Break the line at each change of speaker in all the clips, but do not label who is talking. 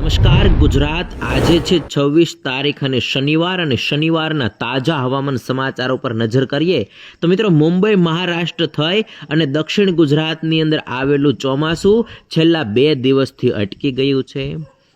નમસ્કાર ગુજરાત આજે છે 26 તારીખ અને શનિવારના તાજા હવામાન સમાચારો પર નજર કરીએ તો મિત્રો મુંબઈ મહારાષ્ટ્ર થઈ અને દક્ષિણ ગુજરાતની અંદર આવેલું ચોમાસું છેલ્લા 2 દિવસથી અટકી ગયું છે।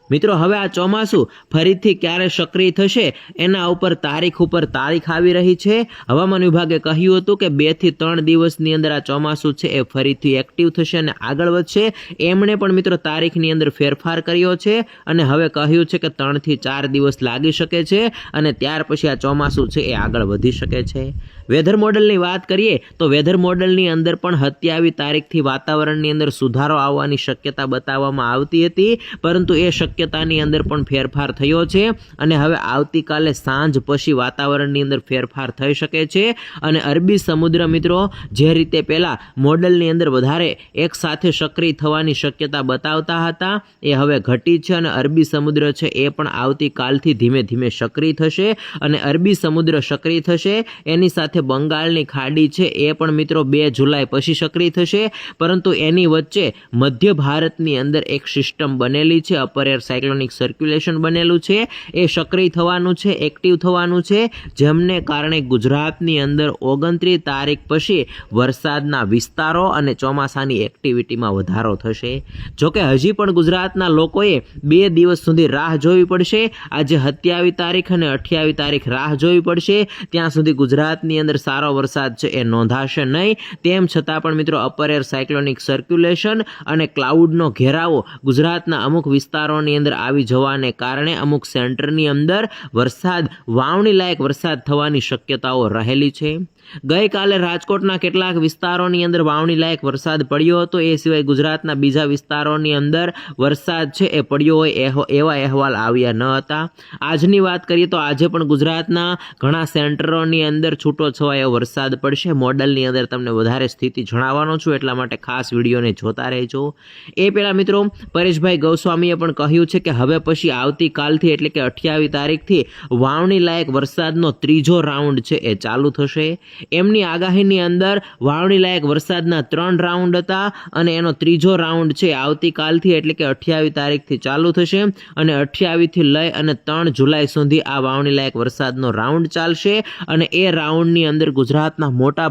મિત્રો હવે આ ચોમાસું ફરીથી ક્યારે સક્રિય થશે એના ઉપર તારીખ આવી રહી છે। હવામાન વિભાગે કહ્યું હતું કે 2 થી 3 દિવસની અંદર આ ચોમાસું છે એ ફરીથી એક્ટિવ થશે અને આગળ વધશે। એમણે પણ મિત્રો તારીખની અંદર ફેરફાર કર્યો છે અને હવે કહ્યું છે કે 3 થી 4 દિવસ લાગી શકે છે અને ત્યાર પછી આ ચોમાસું છે એ આગળ વધી શકે છે। વેધર મોડલની વાત કરીએ તો વેધર મોડલની અંદર પણ 27 તારીખથી વાતાવરણની અંદર સુધારો આવવાની શક્યતા બતાવવામાં આવતી હતી, પરંતુ એ શક્યતાની અંદર પણ ફેરફાર થયો છે અને હવે આવતીકાલે સાંજ પછી વાતાવરણની અંદર ફેરફાર થઈ શકે છે અને અરબી સમુદ્ર મિત્રો જે રીતે પહેલા મોડલની અંદર વધારે એક સાથે સક્રિય થવાની શક્યતા બતાવતા હતા એ હવે ઘટી છે અને અરબી સમુદ્ર છે એ પણ આવતીકાલથી ધીમે ધીમે સક્રિય થશે અને અરબી સમુદ્ર સક્રિય થશે એની સાથે બંગાળની ખાડી છે એ પણ મિત્રો 2 જુલાઈ પછી સક્રિય થશે, પરંતુ એની વચ્ચે મધ્ય ભારતની અંદર એક સિસ્ટમ બનેલી છે, અપર એર સાયક્લોનિક સર્ક્યુલેશન બનેલું છે, એ સક્રિય થવાનું છે, એક્ટિવ થવાનું છે, જેમને કારણે ગુજરાતની અંદર 29 તારીખ પછી વરસાદના વિસ્તારો અને ચોમાસાની એક્ટિવિટીમાં વધારો થશે। જોકે હજી પણ ગુજરાતના લોકોએ 2 દિવસ સુધી રાહ જોવી પડશે। આજે 27 તારીખ અને 28 તારીખ રાહ જોવી પડશે, ત્યાં સુધી ગુજરાતની અંદર સારો વરસાદ છે એ નોંધાશે નહીં। તેમ છતાં પણ મિત્રો અપર એર સાયક્લોનિક સર્ક્યુલેશન અને ક્લાઉડનો ઘેરાવો ગુજરાતના અમુક વિસ્તારોની અંદર આવી જવાને કારણે અમુક સેન્ટરની અંદર વરસાદ વાવણી લાયક વરસાદ થવાની શક્યતાઓ રહેલી છે। ગઈકાલે રાજકોટના કેટલાક વિસ્તારોની અંદર વાવણી લાયક વરસાદ પડ્યો હતો, એ સિવાય ગુજરાતના બીજા વિસ્તારોની અંદર વરસાદ છે એ પડ્યો હોય એવા અહેવાલ આવ્યા ન હતા। આજની વાત કરીએ તો આજે પણ ગુજરાતના ઘણા સેન્ટરોની અંદર છૂટો છવાયો વરસાદ પડશે। મોડલની અંદર તમને વધારે સ્થિતિ જણાવવાનો છું, એટલા માટે ખાસ વિડીયોને જોતા રહેજો। એ પહેલાં મિત્રો પરેશભાઈ ગોસ્વામીએ પણ કહ્યું છે કે હવે પછી આવતીકાલથી એટલે કે 28 તારીખથી વાવણી લાયક વરસાદનો ત્રીજો રાઉન્ડ છે એ ચાલુ થશે। એમની આગાહીની અંદર વાવણી લાયક વરસાદના 3 રાઉન્ડ હતા અને એનો ત્રીજો રાઉન્ડ છે આવતીકાલથી એટલે કે 28 તારીખથી ચાલુ થશે અને 28 થી લઈ અને 3 જુલાઈ સુધી આ વાવણી લાયક વરસાદનો રાઉન્ડ ચાલશે અને એ રાઉન્ડની અંદર ગુજરાતના મોટા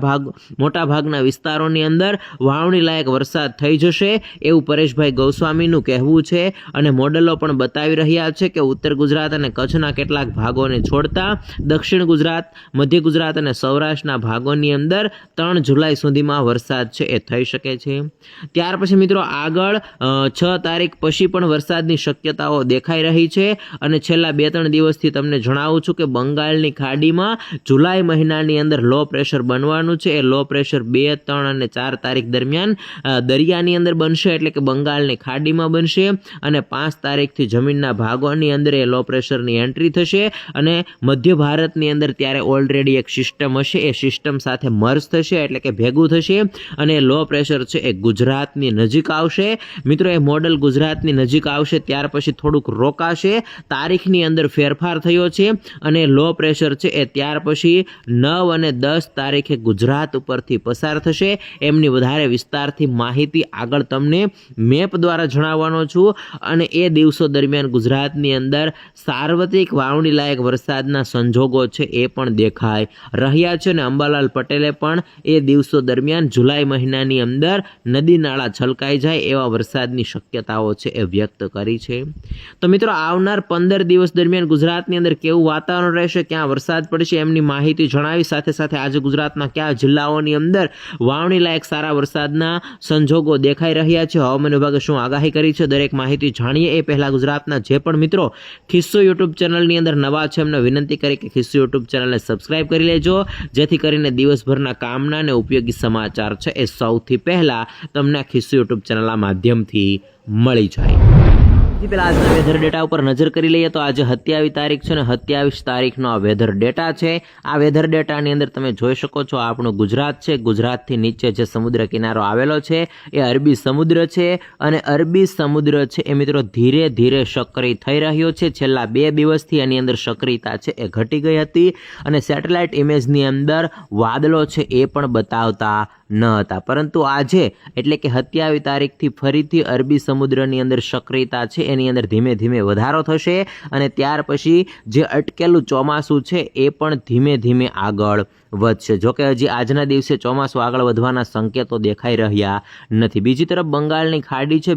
ભાગના વિસ્તારોની અંદર વાવણી લાયક વરસાદ થઈ જશે એવું પરેશભાઈ ગોસ્વામીનું કહેવું છે અને મોડલો પણ બતાવી રહ્યા છે કે ઉત્તર ગુજરાત અને કચ્છના કેટલાક ભાગોને છોડતા દક્ષિણ ગુજરાત, મધ્ય ગુજરાત અને સૌરાષ્ટ્રના ભાગોની અંદર 3 જુલાઈ સુધીમાં વરસાદ છે એ થઈ શકે છે। ત્યાર પછી મિત્રો આગળ 6 તારીખ પછી પણ વરસાદની શક્યતાઓ દેખાઈ રહી છે અને છેલ્લા 2-3 દિવસથી તમને જણાવું છું કે બંગાળની ખાડીમાં જુલાઈ મહિનાની અંદર લો પ્રેશર બનવાનું છે। એ લો પ્રેશર 2, 3 અને 4 તારીખ દરમિયાન દરિયાની અંદર બનશે, એટલે કે બંગાળની ખાડીમાં બનશે અને 5 તારીખથી જમીનના ભાગોની અંદર એ લો પ્રેશરની એન્ટ્રી થશે અને મધ્ય ભારતની અંદર ત્યારે ઓલરેડી એક સિસ્ટમ હશે, એ સિસ્ટમ સાથે મર્જ થશે એટલે કે ભેગું થશે અને લો પ્રેશર છે એ ગુજરાતની નજીક આવશે। મિત્રો એ મોડલ ગુજરાતની નજીક આવશે ત્યાર પછી થોડુંક રોકાશે, તારીખની અંદર ફેરફાર થયો છે અને લો પ્રેશર છે એ ત્યાર પછી 9 અને 10 તારીખે ગુજરાત ઉપરથી પસાર થશે। એમની વધારે વિસ્તારથી માહિતી આગળ તમને મેપ દ્વારા જણાવવાનો છું અને એ દિવસો દરમિયાન ગુજરાતની અંદર સાર્વત્રિક વાવણી લાયક વરસાદના સંજોગો છે એ પણ દેખાઈ રહ્યા છે અને અંબાલાલ પટેલે પણ એ દિવસો દરમિયાન જુલાઈ મહિનાની અંદર નદી નાળા છલકાઈ જાય એવા વરસાદની શક્યતાઓ છે એ વ્યક્ત કરી છે। તો મિત્રો આવનાર 15 દિવસ દરમિયાન ગુજરાતની અંદર કેવું વાતાવરણ રહેશે, ક્યાં વરસાદ પડશે એમની માહિતી જણાવી, સાથે સાથે આજે ગુજરાતના કયા જિલ્લાઓની અંદર વાવણી લાયક સારા વરસાદના સંજોગો દેખાઈ રહ્યા છે, હવામાન વિભાગે શું આગાહી કરી છે, દરેક માહિતી જાણીએ એ પહેલાં ગુજરાતના જે પણ મિત્રો ખિસ્સો યુટ્યુબ ચેનલની અંદર નવા છે એમને વિનંતી કરી કે ખિસ્સો યુટ્યુબ ચેનલને સબસ્ક્રાઈબ કરી લેજો, જેથી કરીને દિવસભરના કામના અને ઉપયોગી સમાચાર છે એ સૌથી પહેલા તમને ખિસ્સો યુટ્યુબ ચેનલના માધ્યમથી મળી જાય। પહેલા આજના વેધર ડેટા ઉપર નજર કરી લઈએ તો આજે 27 તારીખ છે ને 27 તારીખનો આ વેધર ડેટા છે। આ વેધર ડેટાની અંદર તમે જોઈ શકો છો આપણું ગુજરાત છે, ગુજરાતથી નીચે જે સમુદ્ર કિનારો આવેલો છે એ અરબી સમુદ્ર છે અને અરબી સમુદ્ર છે એ મિત્રો ધીરે ધીરે સક્રિય થઈ રહ્યો છે। છેલ્લા 2 દિવસથી એની અંદર સક્રિયતા છે એ ઘટી ગઈ હતી અને સેટેલાઇટ ઇમેજની અંદર વાદળો છે એ પણ બતાવતા ન હતા, પરંતુ આજે એટલે કે 27 તારીખથી ફરીથી અરબી સમુદ્રની અંદર સક્રિયતા છે એની અંદર ધીમે ધીમે વધારો થશે અને ત્યાર પછી જે અટકેલું ચોમાસું છે એ પણ ધીમે ધીમે આગળ વધશે. જોકે હજી આજના દિવસે ચોમાસું આગળ વધવાના સંકેતો દેખાઈ રહ્યા નથી. બીજી તરફ બંગાળની ખાડી છે,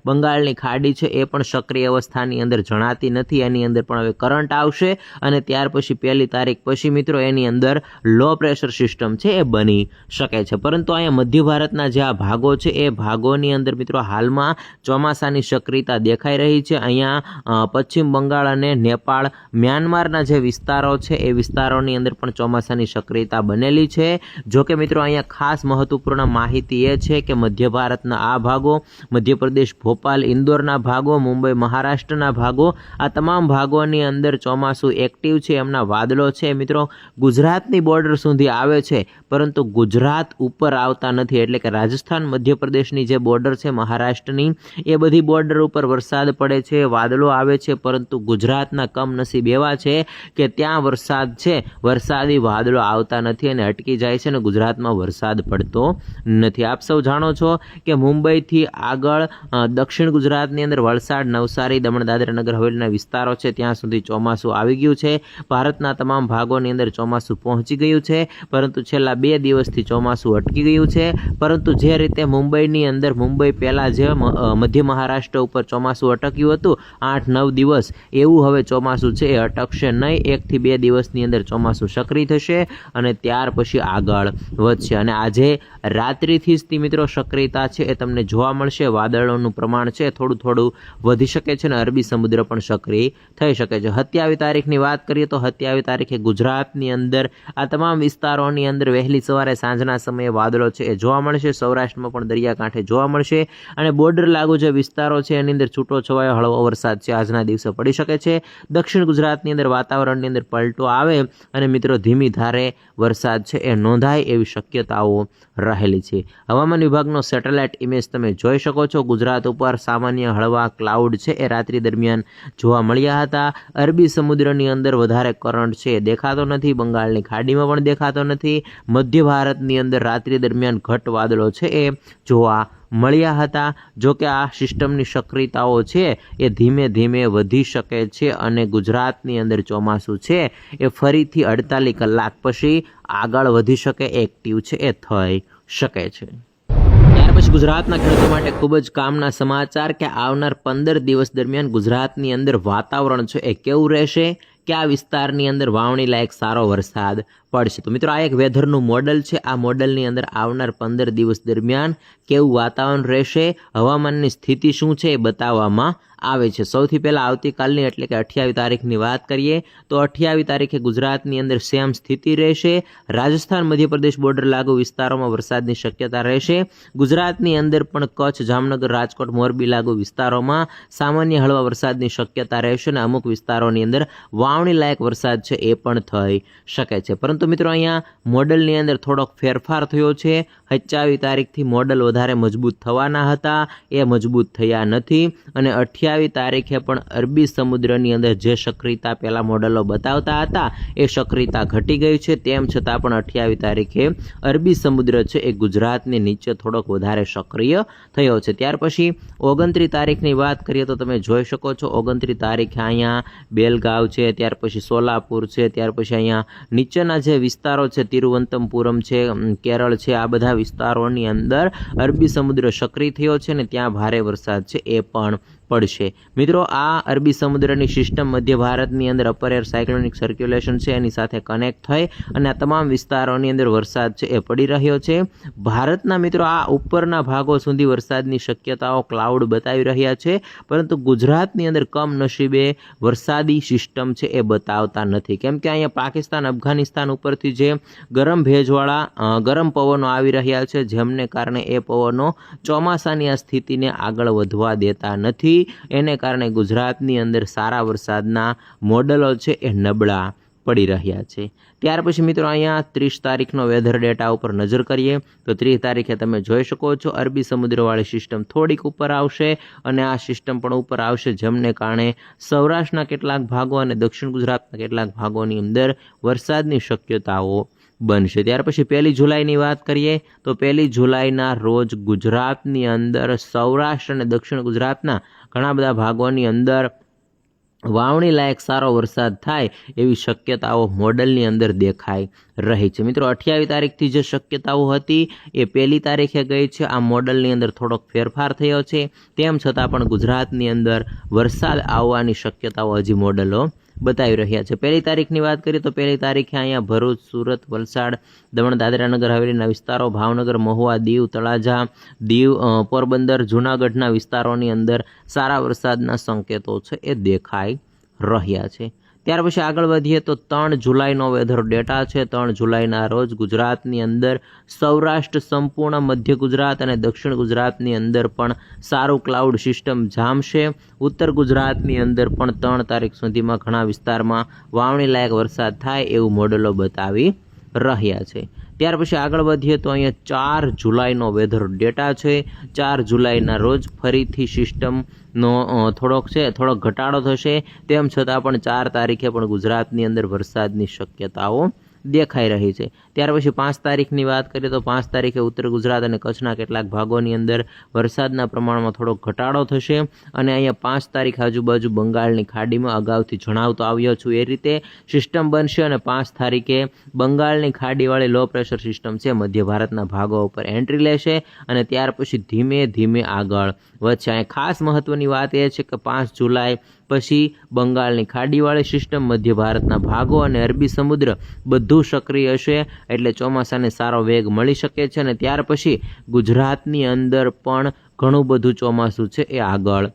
બંગાળની ખાડી છે એ પણ સક્રિય અવસ્થાની અંદર જણાતી નથી. એની અંદર પણ હવે કરંટ આવશે અને ત્યાર પછી 1 તારીખ પછી મિત્રો એની અંદર લો પ્રેશર સિસ્ટમ છે એ બની શકે છે. પરંતુ અહીંયા મધ્ય ભારતના જે આ ભાગો છે એ ભાગોની અંદર મિત્રો હાલમાં ચોમાસાની સક્રિયતા દેખાઈ રહી છે. અહીંયા પશ્ચિમ બંગાળ અને નેપાળ, મ્યાનમારના જે વિસ્તારો છે એ વિસ્તારોની અંદર પણ ચોમાસાની સક્રિયતા બનેલી છે. જોકે મિત્રો અહીંયા ખાસ મહત્વપૂર્ણ માહિતી એ છે કે મધ્ય ભારતના આ ભાગો, મધ્યપ્રદેશ, ભોપાલ, ઇન્દોરના ભાગો, મુંબઈ, મહારાષ્ટ્રના ભાગો, આ તમામ ભાગોની અંદર ચોમાસું એક્ટિવ છે. એમના વાદળો છે મિત્રો ગુજરાતની બોર્ડર સુધી આવે છે, પરંતુ ગુજરાત ઉપર આવતા નથી. એટલે કે રાજસ્થાન, મધ્યપ્રદેશની જે બોર્ડર છે મહારાષ્ટ્રની, એ બધી બોર્ડર ઉપર વરસાદ પડે છે, વાદળો આવે છે, પરંતુ ગુજરાતના કમનસીબ એવા છે કે ત્યાં વરસાદ છે, વરસાદી વાદળો આવતા નથી અને અટકી જાય છે અને ગુજરાતમાં વરસાદ પડતો નથી. આપ સૌ જાણો છો કે મુંબઈથી આગળ દક્ષિણ ગુજરાતની અંદર વલસાડ, નવસારી, દમણ, દાદરા નગર હવેલીના વિસ્તારો છે ત્યાં સુધી ચોમાસું આવી ગયું છે. ભારતના તમામ ભાગોની અંદર ચોમાસું પહોંચી ગયું છે, પરંતુ છેલ્લા 2 દિવસથી ચોમાસું અટકી ગયું છે. પરંતુ જે રીતે મુંબઈની અંદર, મુંબઈ પહેલાં જે મધ્ય મહારાષ્ટ્ર ઉપર ચોમાસું અટક્યું હતું 8-9 દિવસ, એવું હવે ચોમાસું છે એ અટકશે નહીં. 1 થી 2 દિવસની અંદર ચોમાસું સક્રિય થશે અને ત્યાર પછી આગળ વધશે. અને આજે રાત્રિથી જ મિત્રો સક્રિયતા છે એ તમને જોવા મળશે. વાદળોનું પ્રમાણ છે થોડું થોડું વધી શકે છે અને અરબી સમુદ્ર પણ સક્રિય થઈ શકે છે. 27 તારીખની વાત કરીએ તો 27 તારીખે ગુજરાતની અંદર આ તમામ વિસ્તારોની અંદર વહેલી સવારે, સાંજના સમયે વાદળો છે એ જોવા મળશે. સૌરાષ્ટ્રમાં પણ દરિયાકાંઠે જોવા મળશે અને બોર્ડર લાગુ જે વિસ્તારો છે એની અંદર છૂટો છવાયો હળવો વરસાદ છે આજના દિવસે પડી શકે છે. દક્ષિણ ગુજરાતની અંદર વાતાવરણની અંદર પલટો આવે અને મિત્રો ધીમી ધારે વરસાદ છે એ નોંધાય એવી શક્યતાઓ રહેલી છે. હવામાન વિભાગનો સેટેલાઇટ ઇમેજ તમે જોઈ શકો છો. ગુજરાત ઉપર સામાન્ય હળવા ક્લાઉડ છે એ રાત્રિ દરમિયાન જોવા મળ્યા હતા. અરબી સમુદ્રની અંદર વધારે કરંટ છે એ દેખાતો નથી, બંગાળની ખાડીમાં પણ દેખાતો નથી. મધ્ય ભારતની અંદર રાત્રિ દરમિયાન ઘટ વાદળો છે એ જોવા મળ્યા હતા. જો કે આ સિસ્ટમની સક્રિયતાઓ છે એ ધીમે ધીમે વધી શકે છે અને ગુજરાતની અંદર ચોમાસું છે એ ફરીથી 48 કલાક પછી આગળ વધી શકે, એક્ટિવ છે એ થઈ શકે છે. ત્યાર પછી ગુજરાતના ખેડૂતો માટે ખૂબ જ કામના સમાચાર કે આવનાર 15 દિવસ દરમિયાન ગુજરાતની અંદર વાતાવરણ છે એ કેવું રહેશે, કયા વિસ્તારની અંદર વાવણી લાયક સારો વરસાદ પડશે. તો મિત્રો આ એક વેધરનું મોડલ છે. આ મોડલની અંદર આવનાર 15 દિવસ દરમિયાન કેવું વાતાવરણ રહેશે, હવામાનની સ્થિતિ શું છે એ બતાવવામાં આવે છે. સૌથી પહેલાં આવતીકાલની એટલે કે 28 તારીખની વાત કરીએ તો 28 તારીખે ગુજરાતની અંદર સેમ સ્થિતિ રહેશે. રાજસ્થાન, મધ્યપ્રદેશ બોર્ડર લાગુ વિસ્તારોમાં વરસાદની શક્યતા રહેશે. ગુજરાતની અંદર પણ કચ્છ, જામનગર, રાજકોટ, મોરબી લાગુ વિસ્તારોમાં સામાન્ય હળવા વરસાદની શક્યતા રહેશે અને અમુક વિસ્તારોની અંદર વાવણી લાયક વરસાદ છે એ પણ થઈ શકે છે. પરંતુ મિત્રો અહીંયા મોડલની અંદર થોડોક ફેરફાર થયો છે. 27 તારીખથી મોડલ વધારે મજબૂત થવાના હતા, એ મજબૂત થયા નથી અને 28 તારીખે પણ અરબી સમુદ્રની અંદર જે સક્રિયતા પહેલાં મોડલો બતાવતા હતા એ સક્રિયતા ઘટી ગઈ છે. તેમ છતાં પણ 28 તારીખે અરબી સમુદ્ર છે એ ગુજરાતની નીચે થોડોક વધારે સક્રિય થયો છે. ત્યાર પછી 29 તારીખની વાત કરીએ તો તમે જોઈ શકો છો 29 તારીખે અહીંયા બેલગાવ છે, ત્યાર પછી સોલાપુર છે, ત્યાર પછી અહીંયા નીચેના જે વિસ્તારો છે તિરુવનંતપુરમ છે, કેરળ છે, આ બધા વિસ્તારોની અંદર અરબી સમુદ્ર સક્રિય થયો છે અને ત્યાં ભારે વરસાદ છે એ પણ પડશે. મિત્રો આ અરબી સમુદ્રની સિસ્ટમ મધ્ય ભારતની અંદર અપર એર સાયક્લોનિક સર્ક્યુલેશન છે એની સાથે કનેક્ટ થઈ અને આ તમામ વિસ્તારોની અંદર વરસાદ છે એ પડી રહ્યો છે. ભારતના મિત્રો આ ઉપરના ભાગો સુધી વરસાદની શક્યતાઓ ક્લાઉડ બતાવી રહ્યા છે, પરંતુ ગુજરાતની અંદર કમનસીબે વરસાદી સિસ્ટમ છે એ બતાવતા નથી. કેમ કે અહીંયા પાકિસ્તાન, અફઘાનિસ્તાન ઉપરથી જે ગરમ ભેજવાળા ગરમ પવનો આવી રહ્યા છે, જેમને કારણે એ પવનો ચોમાસાની આ સ્થિતિને આગળ વધવા દેતા નથી. એને કારણે ગુજરાતની અંદર સારા વરસાદના મોડલો છે એ નબળા પડી રહ્યા છે. ત્યાર પછી મિત્રો અહીંયા 30 તારીખનો વેધર ડેટા ઉપર નજર કરીએ તો 30 તારીખે તમે જોઈ શકો છો અરબી સમુદ્રવાળી સિસ્ટમ થોડીક ઉપર આવશે અને આ સિસ્ટમ પણ ઉપર આવશે, જેમને કારણે સૌરાષ્ટ્રના કેટલાક ભાગો અને દક્ષિણ ગુજરાતના કેટલાક ભાગોની અંદર વરસાદની શક્યતાઓ બનશે। ત્યાર પછી 1 જુલાઈની વાત કરીએ તો 1 જુલાઈના રોજ ગુજરાતની અંદર સૌરાષ્ટ્ર અને દક્ષિણ ગુજરાતના ઘણા બધા ભાગોની અંદર વાવણી લાયક સારો વરસાદ થાય એવી શક્યતાઓ મોડલની અંદર દેખાઈ રહી છે। મિત્રો 28 તારીખથી જે શક્યતાઓ હતી એ 1 તારીખે ગઈ છે। આ મોડલની અંદર થોડોક ફેરફાર થયો છે, તેમ છતાં પણ ગુજરાતની અંદર વરસાદ આવવાની શક્યતાઓ હજી મોડલો બતાવી રહ્યા છે। 1 તારીખની વાત કરીએ તો 1 તારીખે અહીંયા ભરૂચ, સુરત, વલસાડ, દમણ, દાદરા નગર હવેલીના વિસ્તારો, ભાવનગર, મહુવા, દીવ, તળાજા, દીવ, પોરબંદર, જૂનાગઢના વિસ્તારોની અંદર સારા વરસાદના સંકેતો છે એ દેખાઈ રહ્યા છે। ત્યાર પછી આગળ વધીએ તો 3 જુલાઈનો વેધર ડેટા છે। 3 જુલાઈના રોજ ગુજરાતની અંદર સૌરાષ્ટ્ર, સંપૂર્ણ મધ્ય ગુજરાત અને દક્ષિણ ગુજરાતની અંદર પણ સારું ક્લાઉડ સિસ્ટમ જામશે। ઉત્તર ગુજરાતની અંદર પણ 3 તારીખ સુધીમાં ઘણા વિસ્તારમાં વાવણી લાયક વરસાદ થાય એવું મોડલો બતાવી રહ્યા છે। ત્યાર પછી આગળ વધીએ તો અહીંયા 4 જુલાઈનો વેધર ડેટા છે। 4 જુલાઈના રોજ ફરીથી સિસ્ટમનો થોડોક ઘટાડો થશે, તેમ છતાં પણ 4 તારીખે પણ ગુજરાતની અંદર વરસાદની શક્યતાઓ દેખાઈ રહી છે। ત્યાર પછી 5 તારીખની વાત કરીએ તો 5 તારીખે ઉત્તર ગુજરાત અને કચ્છના કેટલાક ભાગોની અંદર વરસાદના પ્રમાણમાં થોડો ઘટાડો થશે અને અહીંયા 5 તારીખ આજુબાજુ બંગાળની ખાડીમાં અગાઉથી જણાવતો આવ્યો છું એ રીતે સિસ્ટમ બનશે અને 5 તારીખે બંગાળની ખાડીવાળી લો પ્રેશર સિસ્ટમ છે મધ્ય ભારતના ભાગો ઉપર એન્ટ્રી લેશે અને ત્યાર પછી ધીમે ધીમે આગળ વધશે। અહીંયા ખાસ મહત્વની વાત એ છે કે 5 જુલાઈ પછી બંગાળની ખાડીવાળી સિસ્ટમ, મધ્ય ભારતના ભાગો અને અરબી સમુદ્ર બધું સક્રિય હશે, એટલે ચોમાસાને સારો વેગ મળી શકે છે અને ત્યાર પછી ગુજરાતની અંદર પણ ઘણું બધું ચોમાસું છે એ આગળ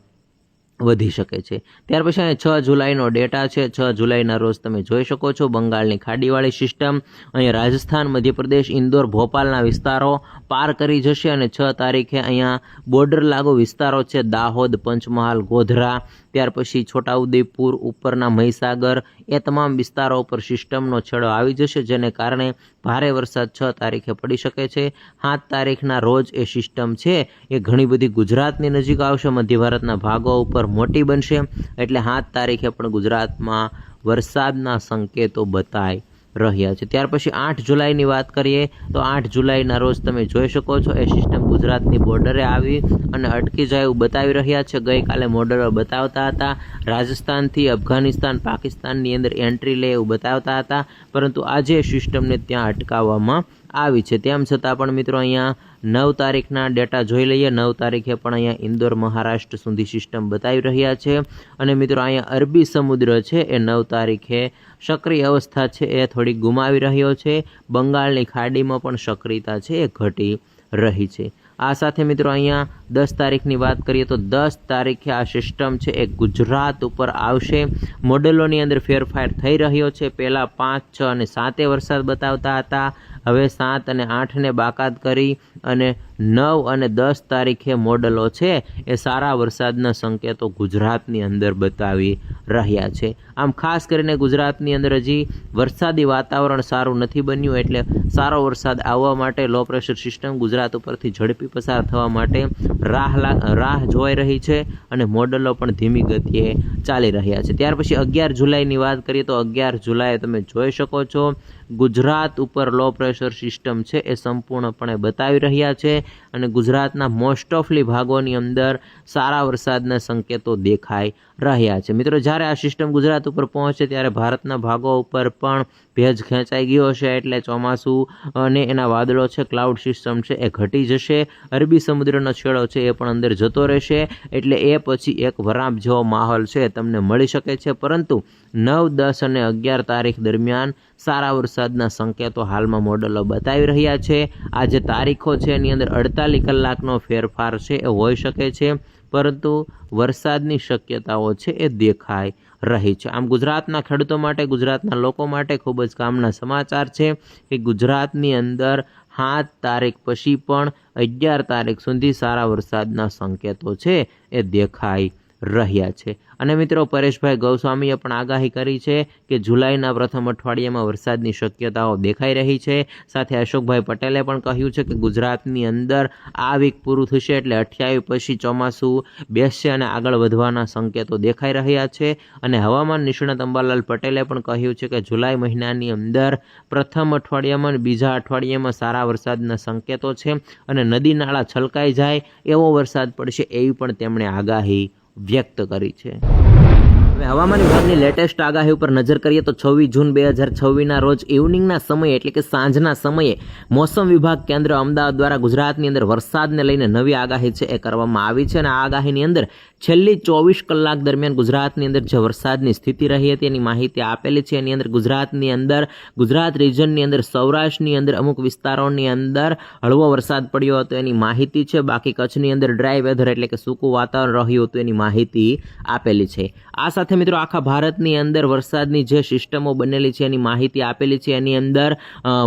વધી શકે છે। ત્યાર પછી અહીંયા 6 જુલાઈનો ડેટા છે। 6 જુલાઈના રોજ તમે જોઈ શકો છો બંગાળની ખાડીવાળી સિસ્ટમ અહીંયા રાજસ્થાન, મધ્યપ્રદેશ, ઇન્દોર, ભોપાલના વિસ્તારો પાર કરી જશે અને 6 તારીખે અહીંયા બોર્ડર લાગુ વિસ્તારો છે દાહોદ, પંચમહાલ, ગોધરા, ત્યાર પછી છોટાઉદેપુર, ઉપરના મહીસાગર, એ તમામ વિસ્તારો ઉપર સિસ્ટમનો છેડો આવી જશે, જેને કારણે ભારે વરસાદ 6 તારીખે પડી શકે છે। 7 તારીખના રોજ એ સિસ્ટમ છે એ ઘણી બધી ગુજરાતની નજીક આવશે, મધ્ય ભારતના ભાગો ઉપર મોટી બનશે, એટલે 7 તારીખે પણ ગુજરાતમાં વરસાદના સંકેતો બતાઈ રહ્યા છે। ત્યાર પછી 8 જુલાઈની વાત કરીએ તો 8 જુલાઈના રોજ તમે જોઈ શકો છો એ સિસ્ટમ ગુજરાતની બોર્ડરે આવી અને અટકી જાય એવું બતાવી રહ્યા છે। ગઈકાલે મોડલો બતાવતા હતા રાજસ્થાનથી અફઘાનિસ્તાન, પાકિસ્તાનની અંદર એન્ટ્રી લે એવું બતાવતા હતા, પરંતુ આજે સિસ્ટમને ત્યાં અટકાવવામાં આવી છે। તેમ છતાં પણ મિત્રો અહીંયા 9 તારીખના ડેટા જોઈ લઈએ। 9 તારીખે પણ અહીંયા ઇન્દોર, મહારાષ્ટ્ર સુધી સિસ્ટમ બતાવી રહ્યા છે અને મિત્રો અહીંયા અરબી સમુદ્ર છે એ 9 તારીખે સક્રિય અવસ્થા છે એ થોડી ગુમાવી રહ્યો છે। બંગાળની ખાડીમાં પણ સક્રિયતા છે એ ઘટી રહી છે। આ સાથે મિત્રો અહીંયા 10 તારીખની વાત કરીએ તો 10 તારીખે આ સિસ્ટમ છે એ ગુજરાત ઉપર આવશે। મોડેલોની અંદર ફેરફાર થઈ રહ્યો છે। પહેલાં 5, 6 અને 7 વરસાદ બતાવતા હતા, હવે 7 અને 8ને બાકાત કરી અને 9 અને 10 તારીખે મોડલો છે એ સારા વરસાદના સંકેતો ગુજરાતની અંદર બતાવી રહ્યા છે। આમ ખાસ કરીને ગુજરાતની અંદર હજી વરસાદી વાતાવરણ સારું નથી બન્યું, એટલે સારો વરસાદ આવવા માટે લો પ્રેશર સિસ્ટમ ગુજરાત ઉપરથી ઝડપી પસાર થવા માટે રાહ જોઈ રહી છે અને મોડલો પણ ધીમી ગતિએ ચાલી રહ્યા છે। ત્યાર પછી 11 જુલાઈની વાત કરીએ તો 11 જુલાઈએ તમે જોઈ શકો છો ગુજરાત ઉપર લો પ્રેશર સિસ્ટમ છે એ સંપૂર્ણપણે બતાવી રહ્યા છે અને ગુજરાતના મોસ્ટ ઓફલી ભાગોની અંદર સારા વરસાદના સંકેતો દેખાઈ રહ્યા છે। મિત્રો જ્યારે આ સિસ્ટમ ગુજરાત ઉપર પહોંચે ત્યારે ભારતના ભાગો ઉપર પણ ભેજ ખેંચાઈ ગયો હશે, એટલે ચોમાસું અને એના વાદળો છે, ક્લાઉડ સિસ્ટમ છે એ ઘટી જશે, અરબી સમુદ્રનો છેડો છે એ પણ અંદર જતો રહેશે, એટલે એ પછી એક વરાપ જેવો માહોલ છે તમને મળી શકે છે। પરંતુ 9, 10 અને 11 તારીખ દરમિયાન સારા વરસાદના સંકેતો હાલમાં મોડલો બતાવી રહ્યા છે। આ જે તારીખો છે એની અંદર 48 કલાકનો ફેરફાર છે એ હોઈ શકે છે, પરંતુ વરસાદની શક્યતાઓ છે એ દેખાઈ રહી છે। આમ ગુજરાતના ખેડૂતો માટે, ગુજરાતના લોકો માટે ખૂબ જ કામના સમાચાર છે કે ગુજરાતની અંદર 7 તારીખ પછી પણ 11 તારીખ સુધી સારા વરસાદના સંકેતો છે એ દેખાઈ રહ્યા છે। અને મિત્રો પરેશભાઈ ગૌસ્વામીએ પણ આગાહી કરી છે કે જુલાઈના પ્રથમ અઠવાડિયામાં વરસાદની શક્યતાઓ દેખાઈ રહી છે। સાથે અશોકભાઈ પટેલે પણ કહ્યું છે કે ગુજરાતની અંદર આ વીક પૂરું થશે એટલે 28 પછી ચોમાસું બેસશે અને આગળ વધવાના સંકેતો દેખાઈ રહ્યા છે। અને હવામાન નિષ્ણાત અંબાલાલ પટેલે પણ કહ્યું છે કે જુલાઈ મહિનાની અંદર પ્રથમ અઠવાડિયામાં અને બીજા અઠવાડિયામાં સારા વરસાદના સંકેતો છે અને નદી નાળા છલકાઈ જાય એવો વરસાદ પડશે એવી પણ તેમણે આગાહી વ્યક્ત કરી છે। હવે હવામાન વિભાગની લેટેસ્ટ આગાહી ઉપર નજર કરીએ તો 26 જૂન 2026ના રોજ ઇવનિંગના સમયે એટલે કે સાંજના સમયે મોસમ વિભાગ કેન્દ્ર અમદાવાદ દ્વારા ગુજરાતની અંદર વરસાદને લઈને નવી આગાહી છે એ કરવામાં આવી છે। અને આ આગાહીની અંદર છેલ્લી 24 કલાક દરમિયાન ગુજરાતની અંદર જે વરસાદની સ્થિતિ રહી હતી એની માહિતી આપેલી છે। એની અંદર ગુજરાતની અંદર ગુજરાત રિજનની અંદર સૌરાષ્ટ્રની અંદર અમુક વિસ્તારોની અંદર હળવો વરસાદ પડ્યો હતો એની માહિતી છે। બાકી કચ્છની અંદર ડ્રાય વેધર એટલે કે સૂકું વાતાવરણ રહ્યું હતું એની માહિતી આપેલી છે। આ સાથે મિત્રો આખા ભારતની અંદર વરસાદની જે સિસ્ટમો બનેલી છે એની માહિતી આપેલી છે। એની અંદર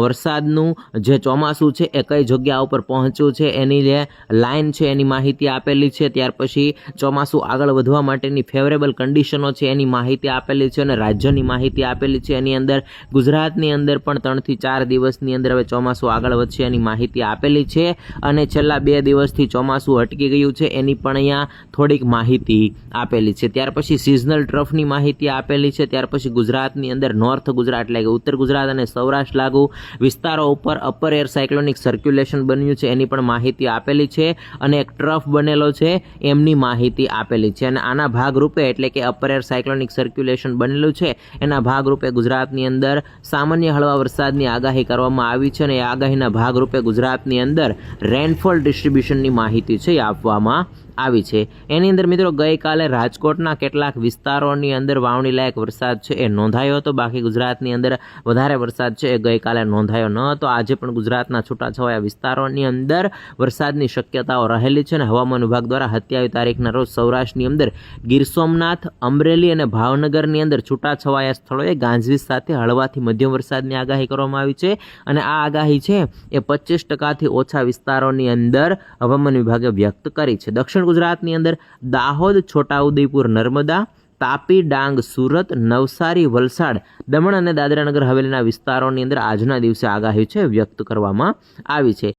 વરસાદનું જે ચોમાસું છે એ કઈ જગ્યા ઉપર પહોંચ્યું છે એની જે લાઇન છે એની માહિતી આપેલી છે। ત્યાર પછી ચોમાસું આગળ વધવા માટેની ફેવરેબલ કન્ડિશનો છે એની માહિતી આપેલી છે અને રાજ્યની માહિતી આપેલી છે। એની અંદર ગુજરાતની અંદર પણ 3 થી 4 દિવસની અંદર હવે ચોમાસું આગળ વધશે એની માહિતી આપેલી છે। અને છેલ્લા 2 દિવસથી ચોમાસું અટકી ગયું છે એની પણ અહીંયા થોડીક માહિતી આપેલી છે। ત્યાર પછી સિઝનલ ટ્રફની માહિતી આપેલી છે। ત્યાર પછી ગુજરાતની અંદર નોર્થ ગુજરાત એટલે કે ઉત્તર ગુજરાત અને સૌરાષ્ટ્ર લાગુ વિસ્તારો ઉપર અપર એર સાયક્લોનિક સર્ક્યુલેશન બન્યું છે એની પણ માહિતી આપેલી છે। અને એક ટ્રફ બનેલો છે એમની માહિતી આપેલી છે। અને આના ભાગરૂપે એટલે કે અપર એર સાયક્લોનિક સર્ક્યુલેશન બનેલું છે એના ભાગરૂપે ગુજરાતની અંદર સામાન્ય હળવા વરસાદની આગાહી કરવામાં આવી છે। અને એ આગાહીના ભાગરૂપે ગુજરાતની અંદર રેનફોલ ડિસ્ટ્રીબ્યુશનની માહિતી છે એ આપવામાં આવી છે। એની અંદર મિત્રો ગઈકાલે રાજકોટના કેટલાક વિસ્તારોની અંદર વાવણી લાયક વરસાદ છે એ નોંધાયો હતો। બાકી ગુજરાતની અંદર વધારે વરસાદ છે એ ગઈકાલે નોંધાયો ન હતો। આજે પણ ગુજરાતના છૂટાછવાયા વિસ્તારોની અંદર વરસાદની શક્યતાઓ રહેલી છે। અને હવામાન વિભાગ દ્વારા 27 તારીખના રોજ સૌરાષ્ટ્રની અંદર ગીર સોમનાથ, અમરેલી અને ભાવનગરની અંદર છૂટાછવાયા સ્થળોએ ગાજવીજ સાથે હળવાથી મધ્યમ વરસાદની આગાહી કરવામાં આવી છે। અને આ આગાહી છે એ 25% ઓછા વિસ્તારોની અંદર હવામાન વિભાગે વ્યક્ત કરી છે। દક્ષિણ ગુજરાતની અંદર દાહોદ, છોટાઉદેપુર, નર્મદા, તાપી, ડાંગ, સુરત, નવસારી, વલસાડ, દમણ અને દાદરાનગર હવેલીના વિસ્તારોની અંદર આજના દિવસે આગાહી છે વ્યક્ત કરવામાં આવી છે।